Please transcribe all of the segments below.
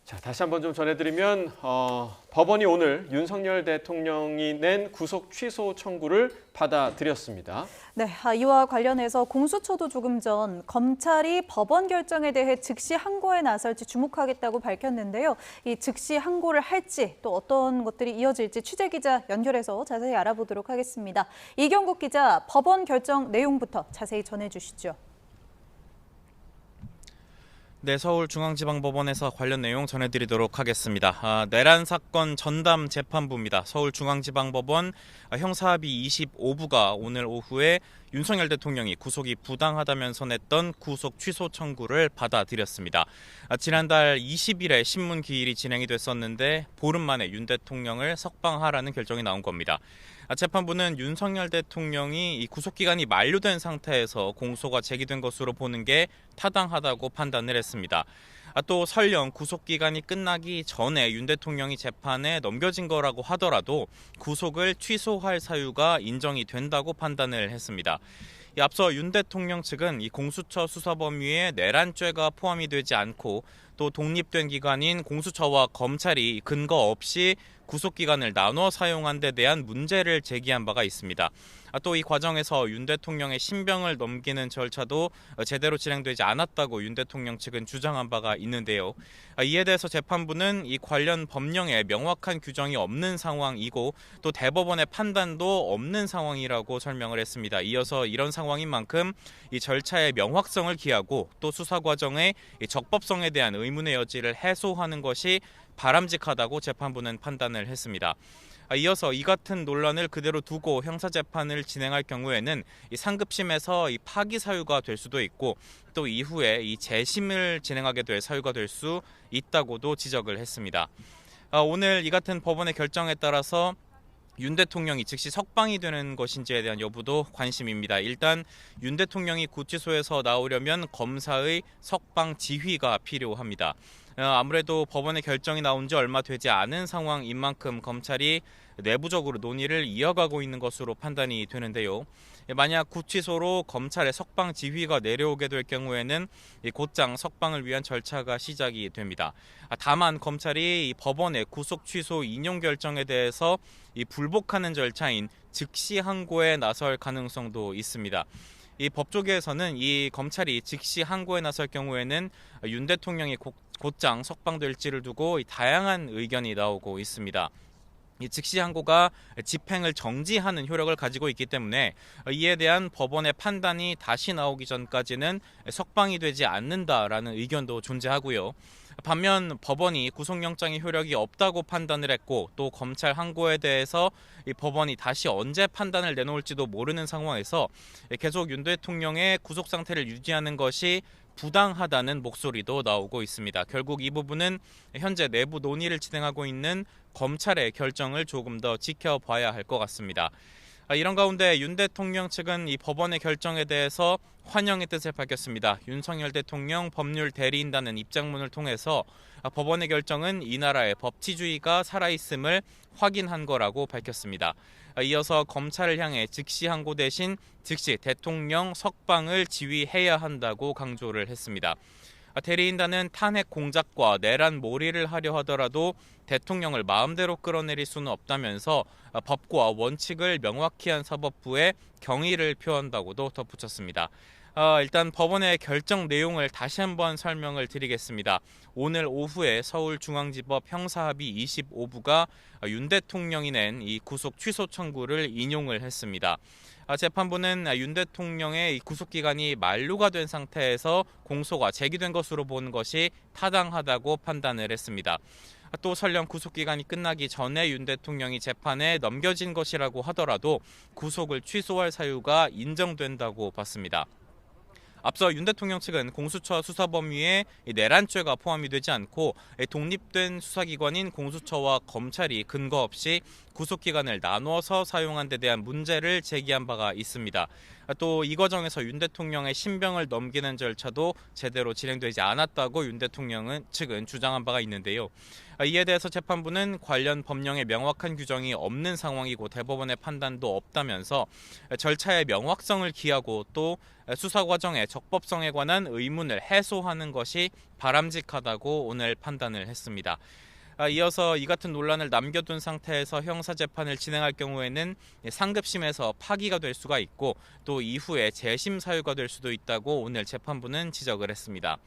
자, 다시 한번 좀 전해드리면 법원이 오늘 윤석열 대통령이 낸 구속 취소 청구를 받아들였습니다. 네, 이와 관련해서 공수처도 조금 전 검찰이 법원 결정에 대해 즉시 항고에 나설지 주목하겠다고 밝혔는데요. 이 즉시 항고를 할지 또 어떤 것들이 이어질지 취재기자 연결해서 자세히 알아보도록 하겠습니다. 이경국 기자, 법원 결정 내용부터 자세히 전해주시죠. 네, 서울중앙지방법원에서 관련 내용 전해드리도록 하겠습니다. 내란 사건 전담 재판부입니다. 서울중앙지방법원 형사합의 25부가 오늘 오후에 윤석열 대통령이 구속이 부당하다면서 냈던 구속 취소 청구를 받아들였습니다. 지난달 20일에 신문 기일이 진행이 됐었는데 보름 만에 윤 대통령을 석방하라는 결정이 나온 겁니다. 재판부는 윤석열 대통령이 이 구속기간이 만료된 상태에서 공소가 제기된 것으로 보는 게 타당하다고 판단을 했습니다. 또 설령 구속기간이 끝나기 전에 윤 대통령이 재판에 넘겨진 거라고 하더라도 구속을 취소할 사유가 인정이 된다고 판단을 했습니다. 앞서 윤 대통령 측은 이 공수처 수사 범위에 내란죄가 포함이 되지 않고 또 독립된 기관인 공수처와 검찰이 근거 없이 구속기간을 나눠 사용한 데 대한 문제를 제기한 바가 있습니다. 또 이 과정에서 윤 대통령의 신병을 넘기는 절차도 제대로 진행되지 않았다고 윤 대통령 측은 주장한 바가 있는데요. 이에 대해서 재판부는 이 관련 법령에 명확한 규정이 없는 상황이고 또 대법원의 판단도 없는 상황이라고 설명을 했습니다. 이어서 이런 상황인 만큼 이 절차의 명확성을 기하고 또 수사 과정의 적법성에 대한 의문의 여지를 해소하는 것이 바람직하다고 재판부는 판단을 했습니다. 이어서 이 같은 논란을 그대로 두고 형사재판을 진행할 경우에는 이 상급심에서 이 파기 사유가 될 수도 있고 또 이후에 이 재심을 진행하게 될 사유가 될 수 있다고도 지적을 했습니다. 오늘 이 같은 법원의 결정에 따라서 윤 대통령이 즉시 석방이 되는 것인지에 대한 여부도 관심입니다. 일단 윤 대통령이 구치소에서 나오려면 검사의 석방 지휘가 필요합니다. 아무래도 법원의 결정이 나온 지 얼마 되지 않은 상황인 만큼 검찰이 내부적으로 논의를 이어가고 있는 것으로 판단이 되는데요. 만약 구치소로 검찰의 석방 지휘가 내려오게 될 경우에는 곧장 석방을 위한 절차가 시작이 됩니다. 다만 검찰이 법원의 구속 취소 인용 결정에 대해서 불복하는 절차인 즉시 항고에 나설 가능성도 있습니다. 이 법조계에서는 이 검찰이 즉시 항고에 나설 경우에는 윤 대통령이 곧장 석방될지를 두고 다양한 의견이 나오고 있습니다. 이 즉시 항고가 집행을 정지하는 효력을 가지고 있기 때문에 이에 대한 법원의 판단이 다시 나오기 전까지는 석방이 되지 않는다라는 의견도 존재하고요. 반면 법원이 구속영장의 효력이 없다고 판단을 했고 또 검찰 항고에 대해서 이 법원이 다시 언제 판단을 내놓을지도 모르는 상황에서 계속 윤 대통령의 구속 상태를 유지하는 것이 부당하다는 목소리도 나오고 있습니다. 결국 이 부분은 현재 내부 논의를 진행하고 있는 검찰의 결정을 조금 더 지켜봐야 할 것 같습니다. 이런 가운데 윤 대통령 측은 이 법원의 결정에 대해서 환영의 뜻을 밝혔습니다. 윤석열 대통령 법률 대리인단은 입장문을 통해서 법원의 결정은 이 나라의 법치주의가 살아있음을 확인한 거라고 밝혔습니다. 이어서 검찰을 향해 즉시 항고 대신 즉시 대통령 석방을 지휘해야 한다고 강조를 했습니다. 대리인단은 탄핵 공작과 내란 몰이를 하려 하더라도 대통령을 마음대로 끌어내릴 수는 없다면서 법과 원칙을 명확히 한 사법부에 경의를 표한다고도 덧붙였습니다. 일단 법원의 결정 내용을 다시 한번 설명을 드리겠습니다. 오늘 오후에 서울중앙지법 형사합의 25부가 윤 대통령이 낸 이 구속 취소 청구를 인용을 했습니다. 재판부는 윤 대통령의 구속기간이 만료가 된 상태에서 공소가 제기된 것으로 보는 것이 타당하다고 판단을 했습니다. 또 설령 구속기간이 끝나기 전에 윤 대통령이 재판에 넘겨진 것이라고 하더라도 구속을 취소할 사유가 인정된다고 봤습니다. 앞서 윤 대통령 측은 공수처 수사 범위에 내란죄가 포함이 되지 않고 독립된 수사기관인 공수처와 검찰이 근거 없이 구속기간을 나눠서 사용한 데 대한 문제를 제기한 바가 있습니다. 또 이 과정에서 윤 대통령의 신병을 넘기는 절차도 제대로 진행되지 않았다고 윤 대통령 측은 주장한 바가 있는데요. 이에 대해서 재판부는 관련 법령에 명확한 규정이 없는 상황이고 대법원의 판단도 없다면서 절차의 명확성을 기하고 또 수사 과정의 적법성에 관한 의문을 해소하는 것이 바람직하다고 오늘 판단을 했습니다. 이어서 이 같은 논란을 남겨둔 상태에서 형사재판을 진행할 경우에는 상급심에서 파기가 될 수가 있고 또 이후에 재심 사유가 될 수도 있다고 오늘 재판부는 지적을 했습니다.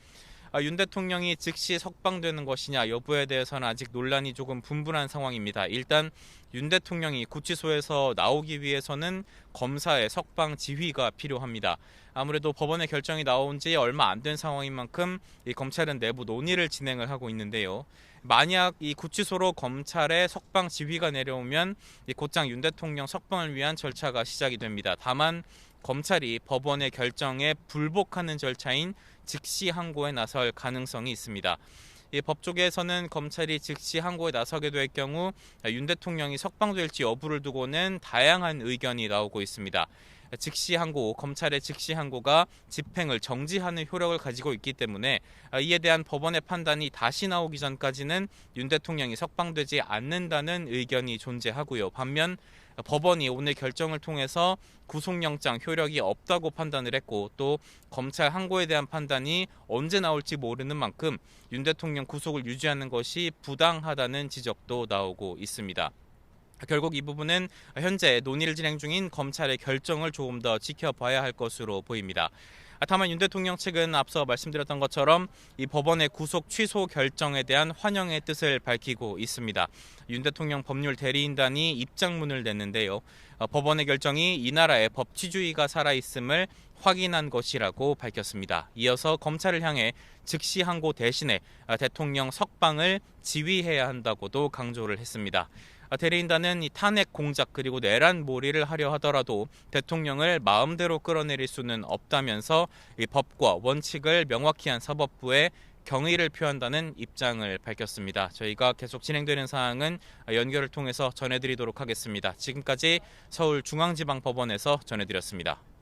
윤 대통령이 즉시 석방되는 것이냐 여부에 대해서는 아직 논란이 조금 분분한 상황입니다. 일단 윤 대통령이 구치소에서 나오기 위해서는 검사의 석방 지휘가 필요합니다. 아무래도 법원의 결정이 나온 지 얼마 안 된 상황인 만큼 이 검찰은 내부 논의를 진행을 하고 있는데요. 만약 이 구치소로 검찰의 석방 지휘가 내려오면 곧장 윤 대통령 석방을 위한 절차가 시작이 됩니다. 다만 검찰이 법원의 결정에 불복하는 절차인 즉시 항고에 나설 가능성이 있습니다. 법조계에서는 검찰이 즉시 항고에 나서게 될 경우 윤 대통령이 석방될지 여부를 두고는 다양한 의견이 나오고 있습니다. 즉시 항고, 검찰의 즉시 항고가 집행을 정지하는 효력을 가지고 있기 때문에 이에 대한 법원의 판단이 다시 나오기 전까지는 윤 대통령이 석방되지 않는다는 의견이 존재하고요. 반면 법원이 오늘 결정을 통해서 구속영장 효력이 없다고 판단을 했고 또 검찰 항고에 대한 판단이 언제 나올지 모르는 만큼 윤 대통령 구속을 유지하는 것이 부당하다는 지적도 나오고 있습니다. 결국 이 부분은 현재 논의를 진행 중인 검찰의 결정을 조금 더 지켜봐야 할 것으로 보입니다. 다만 윤 대통령 측은 앞서 말씀드렸던 것처럼 이 법원의 구속 취소 결정에 대한 환영의 뜻을 밝히고 있습니다. 윤 대통령 법률 대리인단이 입장문을 냈는데요. 법원의 결정이 이 나라의 법치주의가 살아있음을 확인한 것이라고 밝혔습니다. 이어서 검찰을 향해 즉시 항고 대신에 대통령 석방을 지휘해야 한다고도 강조를 했습니다. 대리인단은 이 탄핵 공작 그리고 내란 몰이를 하려 하더라도 대통령을 마음대로 끌어내릴 수는 없다면서 이 법과 원칙을 명확히 한 사법부에 경의를 표한다는 입장을 밝혔습니다. 저희가 계속 진행되는 사항은 연결을 통해서 전해드리도록 하겠습니다. 지금까지 서울중앙지방법원에서 전해드렸습니다.